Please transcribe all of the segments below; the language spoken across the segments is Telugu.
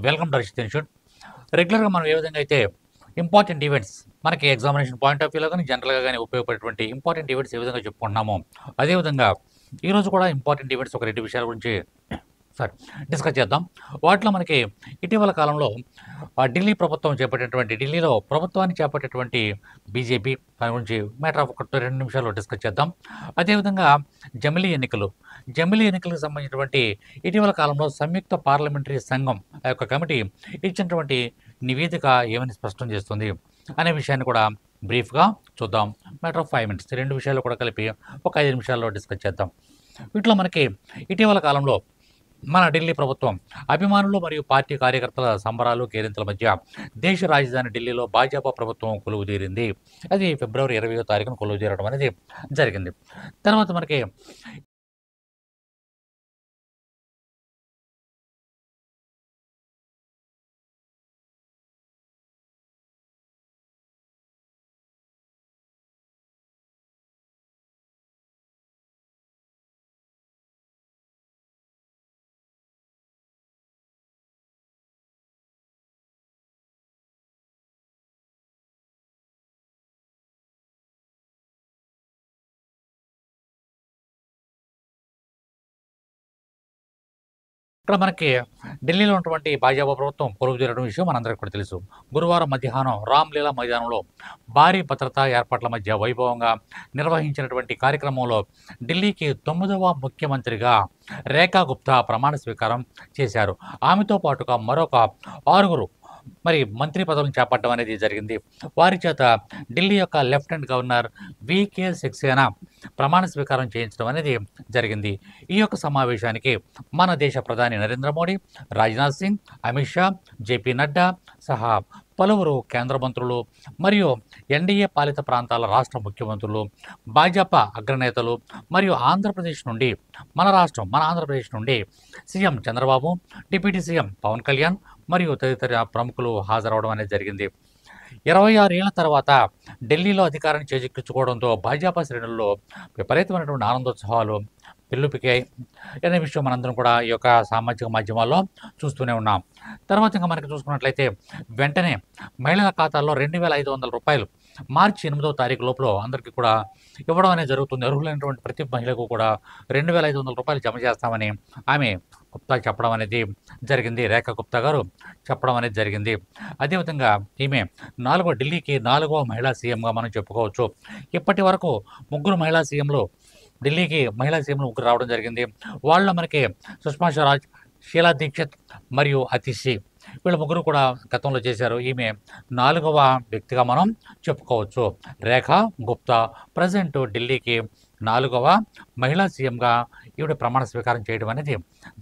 Welcome to రషిత్ institute. రెగ్యులర్గా మనం ఏ విధంగా అయితే ఇంపార్టెంట్ ఈవెంట్స్ మనకి ఎగ్జామినేషన్ పాయింట్ ఆఫ్ వ్యూలో కానీ జనరల్గా కానీ ఉపయోగపడేటువంటి ఇంపార్టెంట్ ఈవెంట్స్ ఏ విధంగా చెప్పుకుంటున్నామో అదేవిధంగా ఈరోజు కూడా ఇంపార్టెంట్ ఈవెంట్స్ ఒక 2 విషయాల గురించి డిస్కస్ చేద్దాం. వాటిలో మనకి ఇటీవల కాలంలో ఢిల్లీ ప్రభుత్వం చేపట్టేటువంటి ఢిల్లీలో ప్రభుత్వాన్ని చేపట్టేటువంటి బీజేపీ దాని గురించి మ్యాటర్ ఆఫ్ 2 నిమిషాల్లో డిస్కస్ చేద్దాం. అదేవిధంగా జమిలీ ఎన్నికలకు సంబంధించినటువంటి ఇటీవల కాలంలో సంయుక్త పార్లమెంటరీ సంఘం ఆ యొక్క కమిటీ ఇచ్చినటువంటి నివేదిక ఏమని స్పష్టం చేస్తుంది అనే విషయాన్ని కూడా బ్రీఫ్గా చూద్దాం. మ్యాటర్ ఆఫ్ 5 మినిట్స్ 2 విషయాలు కూడా కలిపి ఒక 5 నిమిషాల్లో డిస్కస్ చేద్దాం. వీటిలో మనకి ఇటీవల కాలంలో మన ఢిల్లీ ప్రభుత్వం అభిమానులు మరియు పార్టీ కార్యకర్తల సంబరాలు కేరింతల మధ్య దేశ రాజధాని ఢిల్లీలో భాజపా ప్రభుత్వం కొలువుదీరింది. అది ఫిబ్రవరి 20వ తారీఖున కొలువుదీరడం అనేది జరిగింది. తర్వాత మనకి ఇక్కడ మనకి ఢిల్లీలో ఉన్నటువంటి భాజపా ప్రభుత్వం కొలువు తీరడం విషయం మనందరికీ కూడా తెలుసు. గురువారం మధ్యాహ్నం రామ్లీలా మైదానంలో భారీ భద్రతా ఏర్పాట్ల మధ్య వైభవంగా నిర్వహించినటువంటి కార్యక్రమంలో ఢిల్లీకి 9వ ముఖ్యమంత్రిగా రేఖా గుప్తా ప్రమాణ స్వీకారం చేశారు. ఆమెతో పాటుగా మరొక 6 మరి మంత్రి పదవులను చేపట్టడం అనేది జరిగింది. వారి చేత ఢిల్లీ యొక్క లెఫ్టినెంట్ గవర్నర్ వికే సక్సేనా ప్రమాణ స్వీకారం చేయించడం అనేది జరిగింది. ఈ యొక్క సమావేశానికి మన దేశ ప్రధాని నరేంద్ర మోడీ, రాజ్నాథ్ సింగ్, అమిత్ షా, జేపీ నడ్డా సహా పలువురు కేంద్ర మంత్రులు మరియు ఎన్డీఏ పాలిత ప్రాంతాల రాష్ట్ర ముఖ్యమంత్రులు, భాజపా అగ్రనేతలు మరియు మన ఆంధ్రప్రదేశ్ నుండి CM Chandrababu, deputy CM Pawan Kalyan మరియు తదితర ప్రముఖులు హాజరవడం అనేది జరిగింది. 26 ఏళ్ల తర్వాత ఢిల్లీలో అధికారాన్ని చేజిక్కించుకోవడంతో భాజపా శ్రేణుల్లో విపరీతమైనటువంటి ఆనందోత్సవాలు పెళ్ళుపికాయి అనే విషయం మనందరం కూడా ఈ యొక్క సామాజిక మాధ్యమాల్లో చూస్తూనే ఉన్నాం. తర్వాత ఇంకా మనకి చూసుకున్నట్లయితే వెంటనే మహిళల ఖాతాల్లో 2,500 రూపాయలు మార్చి 8వ తారీఖు లోపల అందరికీ కూడా ఇవ్వడం అనేది జరుగుతుంది. అర్హులైనటువంటి ప్రతి మహిళకు కూడా 2,500 రూపాయలు జమ చేస్తామని ఆమె గుప్తా చెప్పడం అనేది జరిగింది. రేఖా గుప్తా గారు చెప్పడం అనేది జరిగింది. అదేవిధంగా ఈమె ఢిల్లీకి 4వ మహిళా సీఎంగా మనం చెప్పుకోవచ్చు. ఇప్పటి వరకు ఢిల్లీకి మహిళా సీఎంలు 3 రావడం జరిగింది. వాళ్ళ మనకి సుష్మా స్వరాజ్, షీలా దీక్షిత్ మరియు అతిషి వీళ్ళ 3 కూడా గతంలో చేశారు. ఈమె 4వ వ్యక్తిగా మనం చెప్పుకోవచ్చు. రేఖా గుప్తా ప్రజెంట్ ఢిల్లీకి 4వ మహిళా సీఎంగా ఈవిడ ప్రమాణ స్వీకారం చేయడం అనేది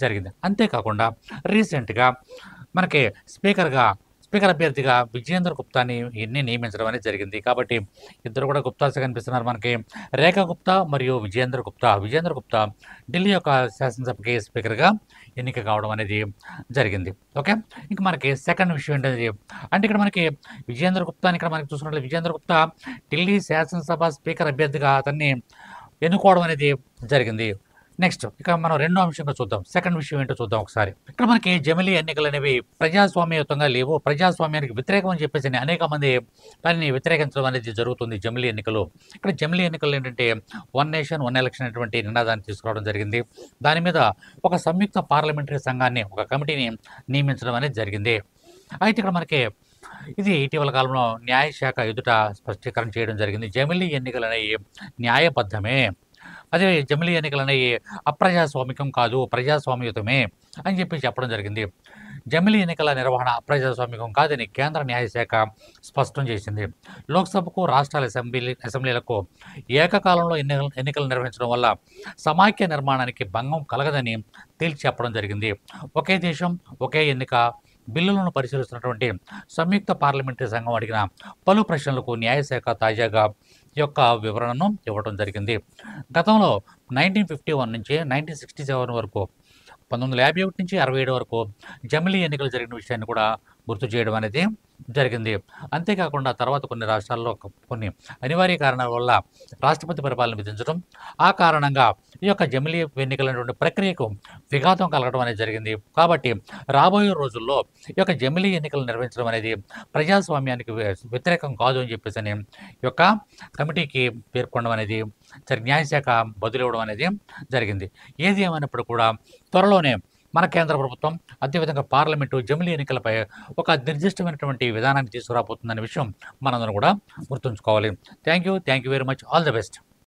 జరిగింది. అంతేకాకుండా రీసెంట్గా మనకి స్పీకర్ అభ్యర్థిగా విజేంద్ర గుప్తాని నియమించడం అనేది జరిగింది. కాబట్టి ఇద్దరు కూడా గుప్తాసే కనిపిస్తున్నారు మనకి. రేఖా గుప్తా మరియు విజేంద్ర గుప్తా ఢిల్లీ యొక్క శాసనసభకి స్పీకర్గా ఎన్నిక కావడం అనేది జరిగింది. ఓకే, ఇంకా మనకి సెకండ్ విషయం ఏంటంటే ఇక్కడ మనకి విజేంద్ర చూసుకున్నట్లయితే విజేంద్ర గుప్తా ఢిల్లీ శాసనసభ స్పీకర్ అభ్యర్థిగా అతన్ని ఎన్నుకోవడం అనేది జరిగింది. నెక్స్ట్ ఇక మనం రెండో అంశంగా చూద్దాం. సెకండ్ విషయం ఏంటో చూద్దాం ఒకసారి. ఇక్కడ మనకి జమిలీ ఎన్నికలు అనేవి ప్రజాస్వామ్యయుతంగా లేవు, ప్రజాస్వామ్యానికి వ్యతిరేకం అని చెప్పేసి అనేక మంది దాన్ని వ్యతిరేకించడం అనేది జరుగుతుంది. జమిలీ ఎన్నికలు ఇక్కడ జమిలీ ఎన్నికలు ఏంటంటే 1 నేషన్ 1 ఎలక్షన్ అనేటువంటి నినాదాన్ని తీసుకురావడం జరిగింది. దాని మీద ఒక సంయుక్త పార్లమెంటరీ సంఘాన్ని, ఒక కమిటీని నియమించడం అనేది జరిగింది. అయితే ఇక్కడ మనకి ఇది ఇటీవల కాలంలో న్యాయశాఖ ఎదుట స్పష్టీకరణ చేయడం జరిగింది. జమిలీ ఎన్నికలు అనేవి న్యాయబద్ధమే, అదే జమిలీ ఎన్నికలు అనేవి అప్రజాస్వామికం కాదు, ప్రజాస్వామ్యయుతమే అని చెప్పడం జరిగింది. జమిలీ ఎన్నికల నిర్వహణ అప్రజాస్వామికం కాదని కేంద్ర న్యాయశాఖ స్పష్టం చేసింది. లోక్సభకు, రాష్ట్రాల అసెంబ్లీలకు ఏకకాలంలో ఎన్నికలు నిర్వహించడం వల్ల సమాఖ్య నిర్మాణానికి భంగం కలగదని తేల్చి చెప్పడం జరిగింది. ఒకే దేశం ఒకే ఎన్నిక బిల్లులను పరిశీలిస్తున్నటువంటి సంయుక్త పార్లమెంటరీ సంఘం అడిగిన పలు ప్రశ్నలకు న్యాయశాఖ తాజాగా ఈ యొక్క వివరణను ఇవ్వడం జరిగింది. గతంలో 1951 నుంచి 1967 వరకు 1951 నుంచి 67 వరకు జమిలీ ఎన్నికలు జరిగిన విషయాన్ని కూడా గుర్తు చేయడం అనేది జరిగింది. అంతేకాకుండా తర్వాత కొన్ని రాష్ట్రాల్లో కొన్ని అనివార్య కారణాల వల్ల రాష్ట్రపతి పరిపాలన విధించడం, ఆ కారణంగా ఈ యొక్క జమిలీ ఎన్నికలనేటువంటి ప్రక్రియకు విఘాతం కలగడం అనేది జరిగింది. కాబట్టి రాబోయే రోజుల్లో ఈ యొక్క జమిలీ ఎన్నికలు నిర్వహించడం అనేది ప్రజాస్వామ్యానికి వ్యతిరేకం కాదు అని చెప్పేసని ఈ యొక్క కమిటీకి పేర్కొనడం అనేది న్యాయశాఖ బదులివ్వడం అనేది జరిగింది. ఏది ఏమైనప్పుడు కూడా త్వరలోనే మన కేంద్ర ప్రభుత్వం అదేవిధంగా పార్లమెంటు జమిలీ ఎన్నికలపై ఒక నిర్దిష్టమైనటువంటి విధానాన్ని తీసుకురాబోతుందనే విషయం మనందరం కూడా గుర్తుంచుకోవాలి. Thank you very much. All the best.